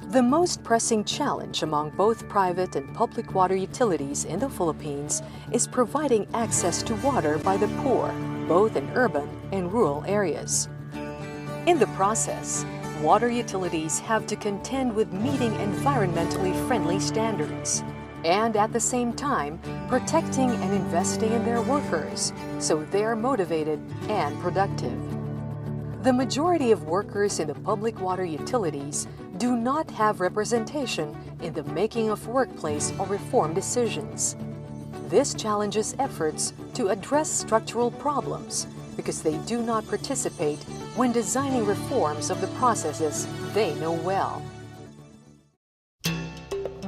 The most pressing challenge among both private and public water utilities in the Philippines is providing access to water by the poor, both in urban and rural areas. In the process, water utilities have to contend with meeting environmentally friendly standards and at the same time protecting and investing in their workers so they are motivated and productive. The majority of workers in the public water utilities do not have representation in the making of workplace or reform decisions. This challenges efforts to address structural problems because they do not participate when designing reforms of the processes they know well.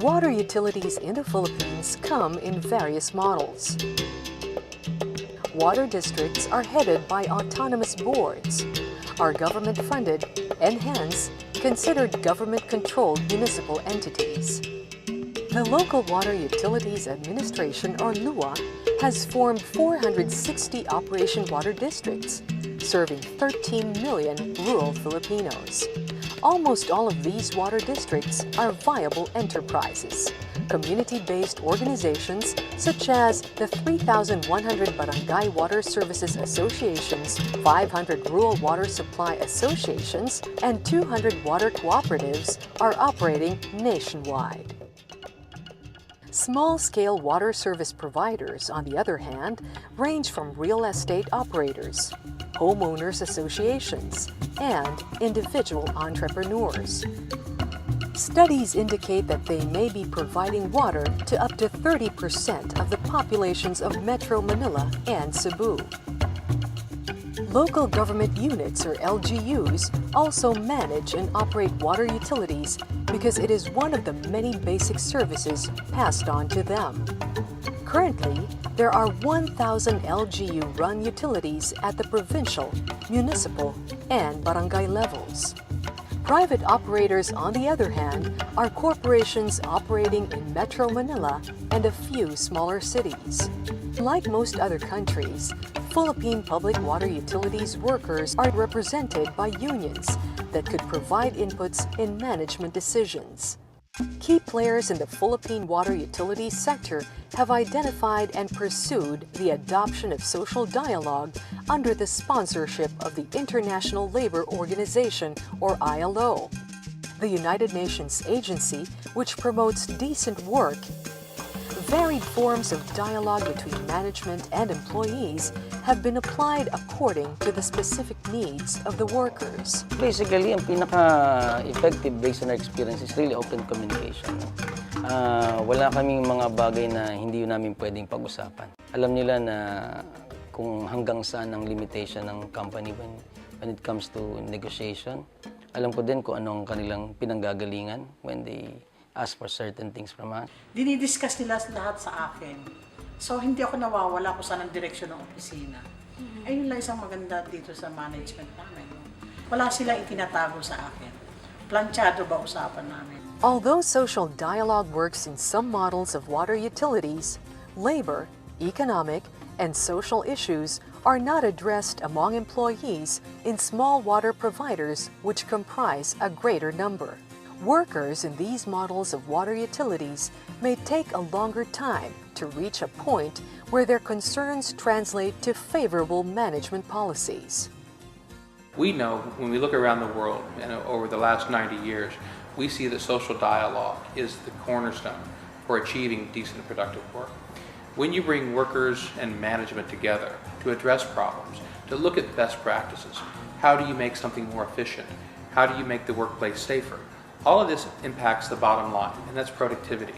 Water utilities in the Philippines come in various models. Water districts are headed by autonomous boards, are government-funded, and hence considered government-controlled municipal entities. The Local Water Utilities Administration, or LUA, has formed 460 operation water districts, serving 13 million rural Filipinos. Almost all of these water districts are viable enterprises, community-based organizations such as the 3,100 Barangay Water Services Associations, 500 Rural Water Supply Associations, and 200 water cooperatives are operating nationwide. Small-scale water service providers, on the other hand, range from real estate operators, homeowners associations, and individual entrepreneurs. Studies indicate that they may be providing water to up to 30% of the populations of Metro Manila and Cebu. Local government units, or LGUs, also manage and operate water utilities because it is one of the many basic services passed on to them. Currently, there are 1,000 LGU-run utilities at the provincial, municipal, and barangay levels. Private operators, on the other hand, are corporations operating in Metro Manila and a few smaller cities. Like most other countries, Philippine Public Water Utilities workers are represented by unions that could provide inputs in management decisions. Key players in the Philippine water utilities sector have identified and pursued the adoption of social dialogue under the sponsorship of the International Labor Organization, or ILO, the United Nations agency which promotes decent work. Varied forms of dialogue between management and employees have been applied according to the specific needs of the workers. Basically, ang pinaka-effective based on our experience is really open communication. Wala kaming mga bagay na hindi namin pwedeng pag-usapan. Alam nila na kung hanggang saan ang limitation ng company when it comes to negotiation. Alam ko din kung ano ang kanilang pinanggagalingan when they ask for certain things from us. Dinidiscuss nila lahat sa akin. So, hindi ako nawawala kung saan ang direksyon ng opisina. Ayun lang isang maganda dito sa management namin. Wala sila itinatago sa akin. Planchado ba usapan namin? Although social dialogue works in some models of water utilities, labor, economic, and social issues are not addressed among employees in small water providers which comprise a greater number. Workers in these models of water utilities may take a longer time to reach a point where their concerns translate to favorable management policies. We know when we look around the world and over the last 90 years, we see that social dialogue is the cornerstone for achieving decent and productive work. When you bring workers and management together to address problems, to look at best practices, how do you make something more efficient? How do you make the workplace safer? All of this impacts the bottom line, and that's productivity.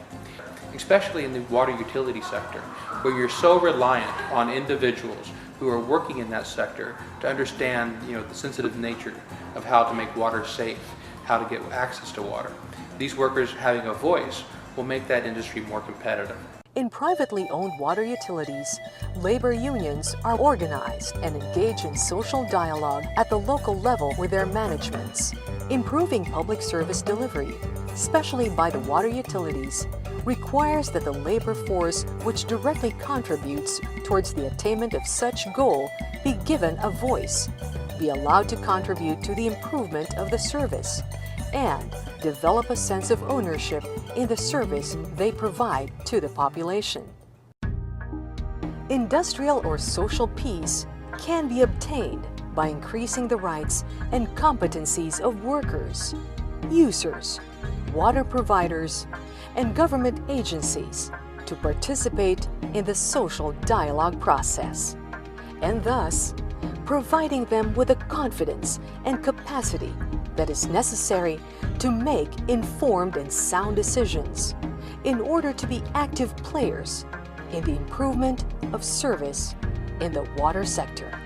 Especially in the water utility sector, where you're so reliant on individuals who are working in that sector to understand, the sensitive nature of how to make water safe, how to get access to water. These workers having a voice will make that industry more competitive. In privately owned water utilities, labor unions are organized and engage in social dialogue at the local level with their managements. Improving public service delivery, especially by the water utilities, requires that the labor force which directly contributes towards the attainment of such goal be given a voice, be allowed to contribute to the improvement of the service, and develop a sense of ownership in the service they provide to the population. Industrial or social peace can be obtained by increasing the rights and competencies of workers, users, water providers, and government agencies to participate in the social dialogue process, and thus providing them with the confidence and capacity that is necessary to make informed and sound decisions in order to be active players in the improvement of service in the water sector.